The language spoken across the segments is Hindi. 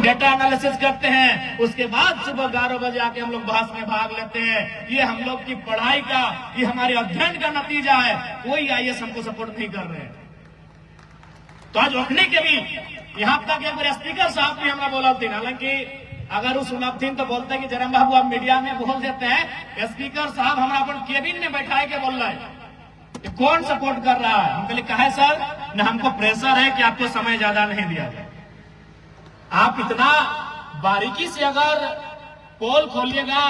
डेटा एनालिसिस करते हैं, उसके बाद सुबह 11 बजे आके हम लोग बहस में भाग लेते हैं। ये हम लोग की पढ़ाई का, ये हमारे अध्ययन का नतीजा है। कोई आईएएस हमको सपोर्ट नहीं कर रहे हैं। तो आज रोकने के भी यहाँ तक एक बार स्पीकर साहब भी हमें बोला थी, हालांकि अगर उस सुनब थी तो बोलते कि जरम बाबू आप मीडिया में बोल देते हैं, स्पीकर साहब हमारा अपन केबिन में बैठाए के बोल रहा है कि कौन सपोर्ट कर रहा है। हम कहले कहा सर न, हमको प्रेशर है कि आपको समय ज्यादा नहीं दिया जाए। आप इतना बारीकी से अगर पोल खोलिएगा,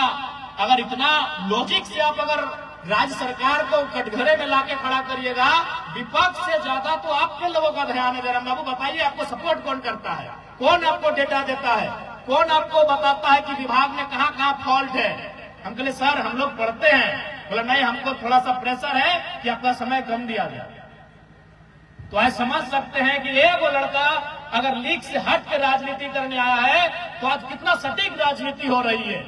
अगर इतना लॉजिक से आप अगर राज्य सरकार को कटघरे में लाके खड़ा करिएगा, विपक्ष से ज्यादा तो आपके लोगों का ध्यान है। जयराम बाबू बताइए आपको सपोर्ट कौन करता है, कौन आपको डेटा देता है, कौन आपको बताता है कि विभाग में कहाँ कहाँ फॉल्ट है। हम कहले सर हम लोग पढ़ते हैं। बोला नहीं, हमको थोड़ा सा प्रेशर है कि आपका समय कम दिया जाए। तो आज समझ सकते हैं कि एक वो लड़का अगर लीग से हट के राजनीति करने आया है तो आज कितना सटीक राजनीति हो रही है।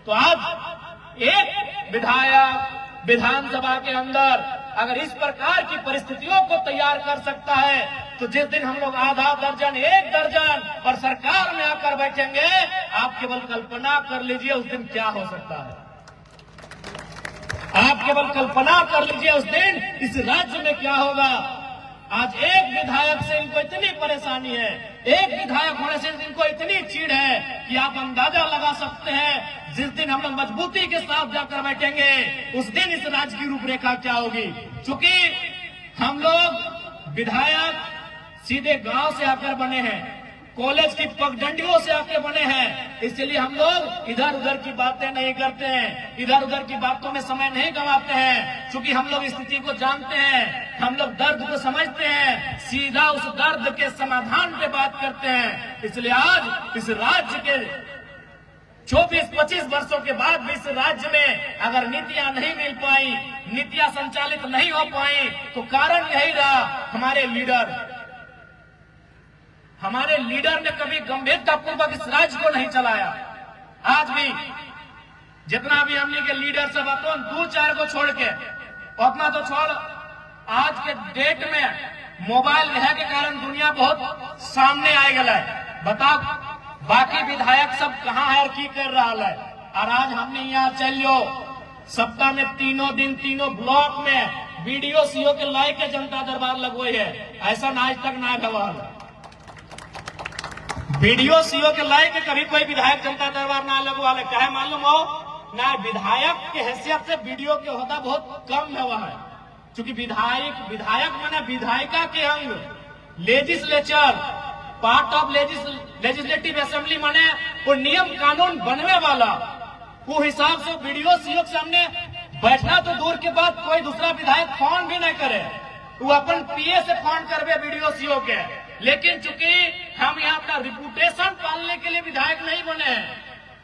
तो आज एक विधायक विधानसभा के अंदर अगर इस प्रकार की परिस्थितियों को तैयार कर सकता है, तो जिस दिन हम लोग आधा दर्जन, एक दर्जन और सरकार में आकर बैठेंगे, आप केवल कल्पना कर लीजिए उस दिन क्या हो सकता है। आप केवल कल्पना कर लीजिए उस दिन इस राज्य में क्या होगा। आज एक विधायक से इनको इतनी परेशानी है, एक विधायक होने से इनको इतनी चीड़ है कि आप अंदाजा लगा सकते हैं जिस दिन हम लोग मजबूती के साथ जाकर बैठेंगे उस दिन इस राज्य की रूपरेखा क्या होगी। चूंकि हम लोग विधायक सीधे गांव से आकर बने हैं, कॉलेज की पगडंडियों से आके बने हैं, इसलिए हम लोग इधर उधर की बातें नहीं करते हैं, इधर उधर की बातों में समय नहीं गंवाते हैं। क्योंकि हम लोग स्थिति को जानते हैं, हम लोग दर्द को समझते हैं, सीधा उस दर्द के समाधान पे बात करते हैं। इसलिए आज इस राज्य के 24-25 वर्षों के बाद भी इस राज्य में अगर नीतियां नहीं मिल पाई, नीतियां संचालित नहीं हो पाई, तो कारण यही रहा हमारे लीडर ने कभी गंभीरतापूर्वक इस राज्य को नहीं चलाया। आज भी जितना भी हमने के लीडर सब अपन 2-4 को छोड़ के, उतना तो छोड़, आज के डेट में मोबाइल रह के कारण दुनिया बहुत सामने आ गया है। बताओ बाकी विधायक सब कहाँ है और की कर रहा है। और आज हमने यहाँ चलियो सप्ताह में 3 दिन 3 ब्लॉक में वीडियो सीओ के लाई के जनता दरबार लगवाई है। ऐसा ना आज तक ना व्यवहार, वीडियो सीओ के लाई के कभी कोई विधायक जनता दरबार ना लगवा ले। क्या है मालूम हो ना, विधायक के हैसियत से वीडियो के होता बहुत कम है वह है। क्योंकि विधायक माने विधायिका के अंग, legislature, part of legislative assembly माने वो नियम कानून बनने वाला, वो हिसाब से वीडियो सीओ के सामने बैठना तो दूर के बाद कोई दूसरा विधायक फोन भी नहीं करे, वो अपन पीए से फोन करवे वीडियो सीओ के। लेकिन चूंकि हम यहाँ अपना रिपुटेशन पालने के लिए विधायक नहीं बने हैं,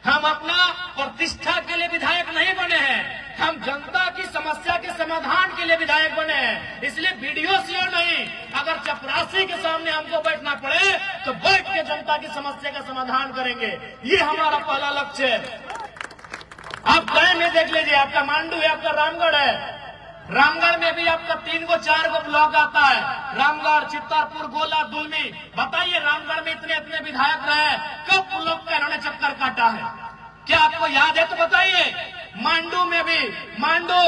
हम अपना प्रतिष्ठा के लिए विधायक नहीं बने हैं, हम जनता की समस्या के समाधान के लिए विधायक बने हैं। इसलिए वीडियो सीओ नहीं, अगर चपरासी के सामने हमको बैठना पड़े तो बैठ के जनता की समस्या का समाधान करेंगे। ये हमारा पहला लक्ष्य है। आप गए में देख लीजिए, आपका मांडू है, आपका रामगढ़ है, रामगढ़ में भी आपका 3-4 ब्लॉक आता है, रामगढ़, चित्तारपुर, गोला, दुलमी। बताइए रामगढ़ में इतने विधायक रहे, कब ब्लॉक का इन्होंने चक्कर काटा है? क्या आपको याद है तो बताइए। मांडू में भी, मांडू,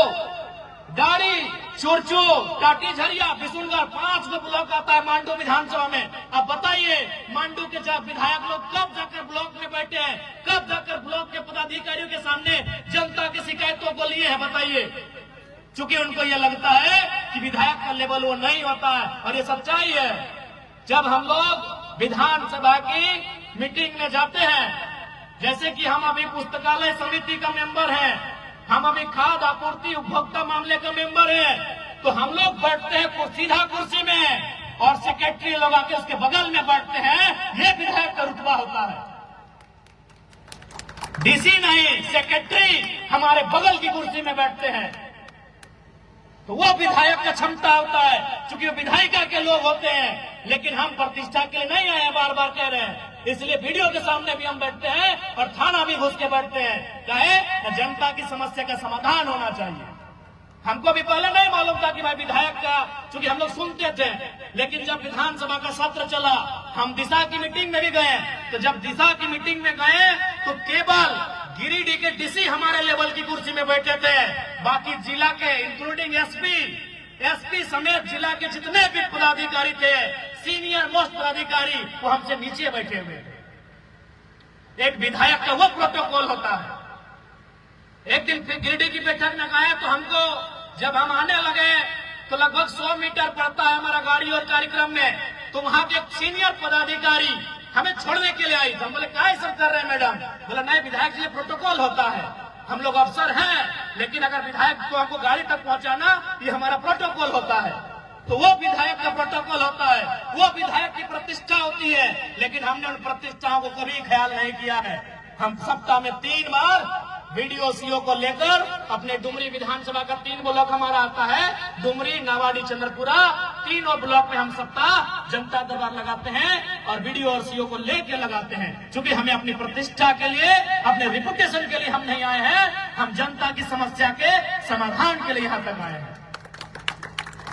डाड़ी, चुरचू, टाटी झरिया, बिशुनगढ़ 5 ब्लॉक आता है मांडू विधानसभा में। अब बताइए मांडू के विधायक लोग कब जाकर ब्लॉक में बैठे हैं, कब जाकर ब्लॉक के पदाधिकारियों के सामने जनता की शिकायतों को लिए है? बताइए। चूंकि उनको यह लगता है कि विधायक का लेवल वो नहीं होता है, और ये सच्चाई है। जब हम लोग विधानसभा की मीटिंग में जाते हैं, जैसे कि हम अभी पुस्तकालय समिति का मेंबर हैं, हम अभी खाद्य आपूर्ति उपभोक्ता मामले का मेंबर हैं, तो हम लोग बैठते हैं सीधा कुर्सी में और सेक्रेटरी लोग आके उसके बगल में बैठते हैं। ये विधायक का रुतबा होता है। डीसी नहीं, सेक्रेटरी हमारे बगल की कुर्सी में बैठते हैं, तो वो विधायक का क्षमता होता है। क्योंकि वो विधायिका के लोग होते हैं, लेकिन हम प्रतिष्ठा के लिए नहीं आए, बार बार कह रहे हैं। इसलिए वीडियो के सामने भी हम बैठते हैं और थाना भी घुस के बैठते हैं। कहे जनता की समस्या का समाधान होना चाहिए। हमको भी पहले नहीं मालूम था कि भाई विधायक का, चूंकि हम लोग सुनते थे, लेकिन जब विधानसभा का सत्र चला, हम दिशा की मीटिंग में भी गए, तो जब दिशा की मीटिंग में गए तो केवल गिरिडीह के डीसी हमारे लेवल की कुर्सी में बैठे थे, बाकी जिला के इंक्लूडिंग एसपी समेत जिला के जितने भी पदाधिकारी थे, सीनियर मोस्ट पदाधिकारी, वो हमसे नीचे बैठे हुए थे। एक विधायक का वो प्रोटोकॉल होता है। एक दिन फिर गिरिडीह की बैठक में गए तो हमको, जब हम आने लगे तो लगभग 100 मीटर पड़ता है हमारा गाड़ी और कार्यक्रम में, तो वहां के एक सीनियर पदाधिकारी हमें छोड़ने के लिए आई। तो हम बोले क्या सब कर रहे हैं मैडम? बोला नहीं विधायक जी, ये प्रोटोकॉल होता है, हम लोग अफसर हैं, लेकिन अगर विधायक को हमको गाड़ी तक पहुंचाना, ये हमारा प्रोटोकॉल होता है। तो वो विधायक का प्रोटोकॉल होता है, वो विधायक की प्रतिष्ठा होती है, लेकिन हमने उन प्रतिष्ठाओं को कभी ख्याल नहीं किया है। हम सप्ताह में 3 बार वीडियो सीओ को लेकर अपने डुमरी विधानसभा का 3 ब्लॉक हमारा आता है, डुमरी, नावाडी, चंद्रपुरा, तीनों ब्लॉक में हम सप्ताह जनता दरबार लगाते हैं और वीडियो और सीओ को लेकर लगाते हैं। क्योंकि हमें अपनी प्रतिष्ठा के लिए, अपने रिपुटेशन के लिए हम नहीं आए हैं, हम जनता की समस्या के समाधान के लिए यहाँ तक आए हैं।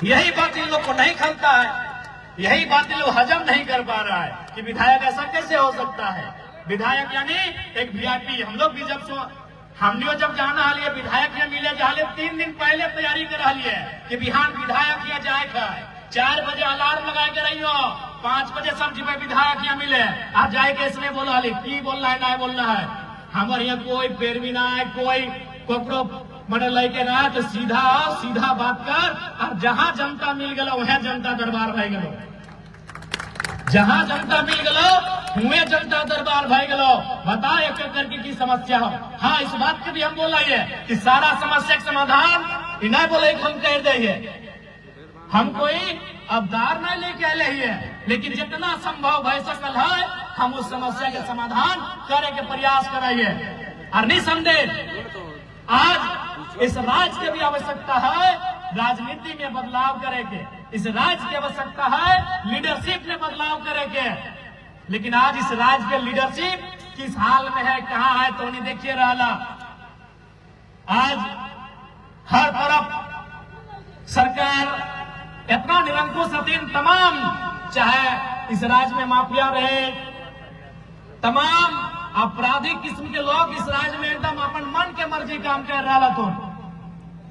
यही बात इन लोग को नहीं खलता है, यही बात इन लोग हजम नहीं कर पा रहा है कि विधायक ऐसा कैसे हो सकता है। विधायक यानी एक वीआईपी। हम लोग भी हमने जब जाना हालिए विधायक या मिले जाले 3 दिन पहले तैयारी करा लिए कि बिहान विधायक या जाए का 4 बजे अलार्म लगा के रही हो, 5 बजे सब जी विधायक या मिले, आज जाए के इसने बोला हाली की बोलना है ना बोलना है। हमारे यहाँ कोई पैरवी ना है, कोई कोकरो मने लेके ना, तो सीधा बात कर। और जहां जनता मिल गलो वह जनता दरबार भाई गलो, जहां जनता मिल गलो हुए जनता दरबार भाई गलो। बता एक करके की समस्या हो। हाँ, इस बात की भी हम बोला है कि सारा समस्या का समाधान इन्हें बोले हम कह दे, हम कोई अवतार नहीं लेके आए हैं, लेकिन जितना संभव भय सकल है हम उस समस्या के समाधान करे के प्रयास कराइए। और निसंदेह आज इस राज्य की भी आवश्यकता है राजनीति में बदलाव करेंगे, इस राज्य की आवश्यकता है लीडरशिप में बदलाव करेंगे। लेकिन आज इस राज्य के लीडरशिप किस हाल में है, कहाँ है, तो नहीं देखिए रहा। आज हर तरफ सरकार इतना निरंकुश अधीन, तमाम चाहे इस राज्य में माफिया रहे, तमाम आपराधिक किस्म के लोग इस राज्य में एकदम अपन मन के मर्जी काम कर रहा तो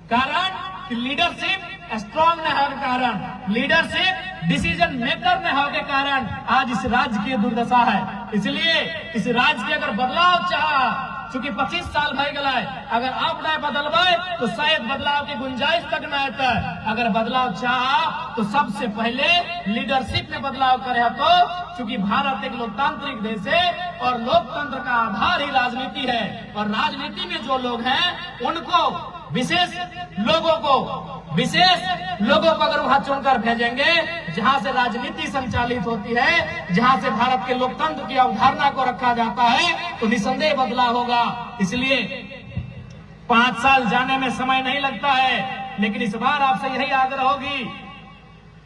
कारण कि लीडरशिप स्ट्रांग न होने के कारण, लीडरशिप डिसीजन मेकर न होने के कारण आज इस राज्य की दुर्दशा है। इसलिए इस राज्य के अगर बदलाव चाहा, चूंकि 25 साल भय गला है, अगर आप न बदलवाए तो शायद बदलाव की गुंजाइश तक न आता है। अगर बदलाव चाहा तो सबसे पहले लीडरशिप में बदलाव करे। तो चूंकि भारत एक लोकतांत्रिक देश है और लोकतंत्र का आधार ही राजनीति है, और राजनीति में जो लोग हैं उनको विशेष लोगों को अगर वहां चुनकर भेजेंगे जहां से राजनीति संचालित होती है, जहां से भारत के लोकतंत्र की अवधारणा को रखा जाता है, तो निसंदेह बदलाव होगा। इसलिए 5 साल जाने में समय नहीं लगता है, लेकिन इस बार आपसे यही आग्रह होगी।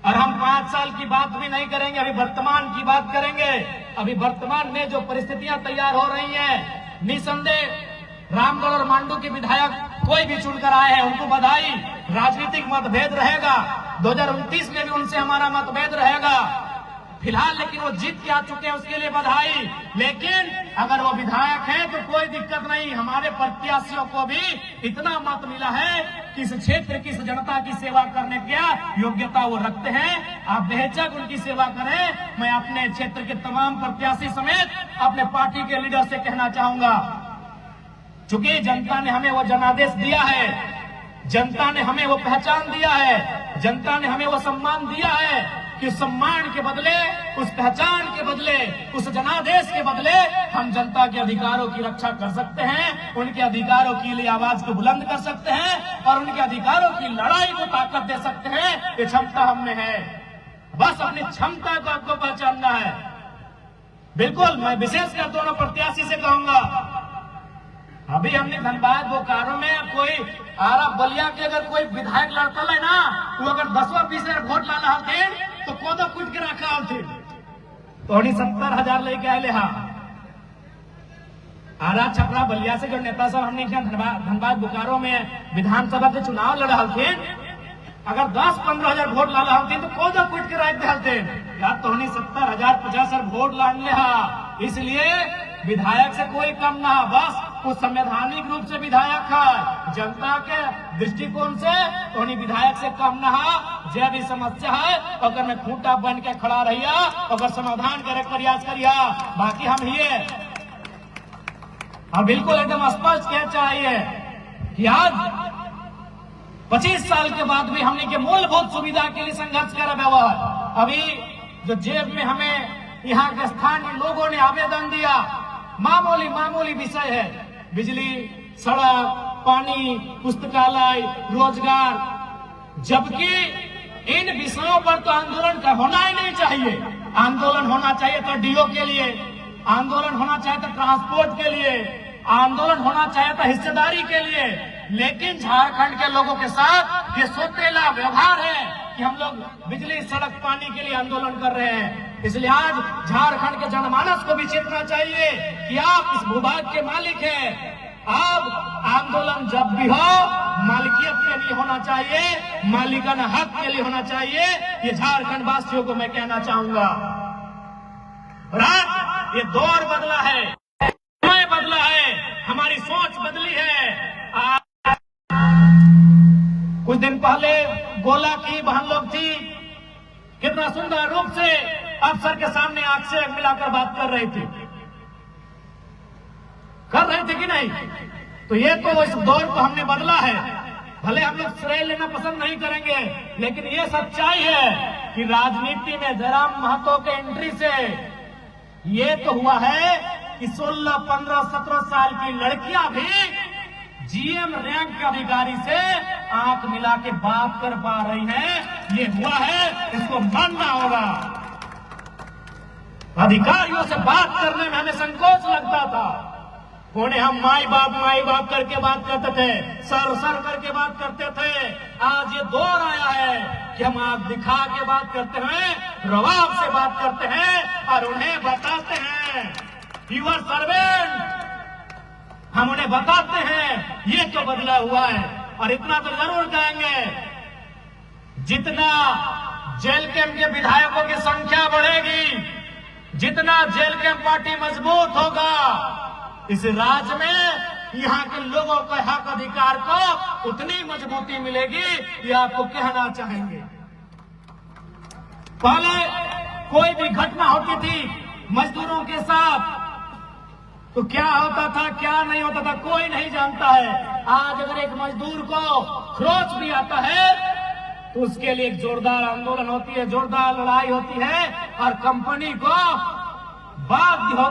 और हम 5 साल की बात भी नहीं करेंगे, अभी वर्तमान की बात करेंगे। अभी वर्तमान में जो परिस्थितियां तैयार हो रही हैं, निसंदेह रामगढ़ और मांडू के विधायक कोई भी चुनकर आए हैं उनको बधाई। राजनीतिक मतभेद रहेगा, 2029 में भी उनसे हमारा मतभेद रहेगा फिलहाल, लेकिन वो जीत के आ चुके हैं, उसके लिए बधाई। लेकिन अगर वो विधायक हैं तो कोई दिक्कत नहीं, हमारे प्रत्याशियों को भी इतना मत मिला है कि इस क्षेत्र की, इस जनता की सेवा करने की योग्यता वो रखते हैं। आप बेहिचक उनकी सेवा करें। मैं अपने क्षेत्र के तमाम प्रत्याशी समेत अपने पार्टी के लीडर से कहना चाहूंगा, चूंकि जनता ने हमें वो जनादेश दिया है, जनता ने हमें वो पहचान दिया है, जनता ने हमें वो सम्मान दिया है कि उस सम्मान के बदले, उस पहचान के बदले, उस जनादेश के बदले हम जनता के अधिकारों की रक्षा कर सकते हैं, उनके अधिकारों के लिए आवाज को बुलंद कर सकते हैं और उनके अधिकारों की लड़ाई को ताकत दे सकते हैं। ये क्षमता हमने है, बस अपनी क्षमता को आपको पहचानना है। बिल्कुल मैं विशेषकर दोनों प्रत्याशी से कहूंगा, अभी हमने धनबाद बोकारो में कोई आरा बलिया के अगर कोई विधायक लड़ता है ना, वो अगर 10वां-20 वोट लाना होते तो कोदो कूद के रखा होते तो 70,000 लेके आए। हाँ, आरा छपरा बलिया से जो नेता सब हमने क्या धनबाद बोकारो में विधानसभा के चुनाव लड़ा हथिन, अगर 10-15 हजार वोट लाला हथिन तो कोदा कुट के राख हथिन या तो 70,000-50,000 वोट लाने हा। इसलिए विधायक से कोई कम ना, बस वो संवैधानिक रूप से विधायक है, जनता के दृष्टिकोण से तो विधायक से कम ना। जो भी समस्या है अगर में खूंटा बन के खड़ा रहिया, अगर समाधान करे प्रयास करिया। बाकी हम ये हम बिल्कुल एकदम स्पष्ट कह चाहिए कि आज 25 साल के बाद भी हमने के मूलभूत सुविधा के लिए संघर्ष कर रहा है। अभी जो जेब में हमें यहाँ के स्थानीय लोगों ने आवेदन दिया, मामूली विषय है, बिजली, सड़क, पानी, पुस्तकालय, रोजगार, जबकि इन विषयों पर तो आंदोलन का होना ही नहीं चाहिए। आंदोलन होना चाहिए तो डीओ के लिए, आंदोलन होना चाहिए तो ट्रांसपोर्ट के लिए, आंदोलन होना चाहिए तो हिस्सेदारी के लिए। लेकिन झारखंड के लोगों के साथ ये सोतेला व्यवहार है कि हम लोग बिजली, सड़क, पानी के लिए आंदोलन कर रहे हैं। इसलिए आज झारखंड के जनमानस को भी चेतना चाहिए कि आप इस भूभाग के मालिक हैं। अब आंदोलन जब भी हो मालिकियत के लिए होना चाहिए, मालिकाना हक के लिए होना चाहिए। ये झारखंड वासियों को मैं कहना चाहूंगा। और आज ये दौर बदला है, समय बदला है, हमारी सोच बदली है। कुछ दिन पहले गोला की बहन लोग थी, कितना सुंदर रूप से अफसर के सामने आंख से मिलाकर बात कर रही थी कि नहीं? तो ये तो इस दौर को हमने बदला है। भले हम लोग श्रेय लेना पसंद नहीं करेंगे, लेकिन ये सच्चाई है कि राजनीति में जयराम महतो के एंट्री से ये तो हुआ है कि 16, 15, 17 साल की लड़कियां भी जीएम रैंक के अधिकारी से आंख मिला के बात कर पा रही हैं। ये हुआ है, इसको मानना होगा। अधिकारियों से बात करने में हमें संकोच लगता था, उन्हें हम माई बाप करके बात करते थे, सर करके बात करते थे। आज ये दौर आया है कि हम आंख दिखा के बात करते हैं, रवाब से बात करते हैं और उन्हें बताते हैं यूर सर्वेंट, हम उन्हें बताते हैं। ये तो बदला हुआ है। और इतना तो जरूर कहेंगे, जितना जेल कैंप के विधायकों की संख्या बढ़ेगी, जितना जेल कैंप पार्टी मजबूत होगा, इस राज्य में यहाँ के लोगों के हक अधिकार को उतनी मजबूती मिलेगी। ये आपको कहना चाहेंगे। पहले कोई भी घटना होती थी मजदूरों के साथ तो क्या होता था, क्या नहीं होता था, कोई नहीं जानता है। आज अगर एक मजदूर को खरोच भी आता है तो उसके लिए एक जोरदार आंदोलन होती है, जोरदार लड़ाई होती है और कंपनी को बाध्य होती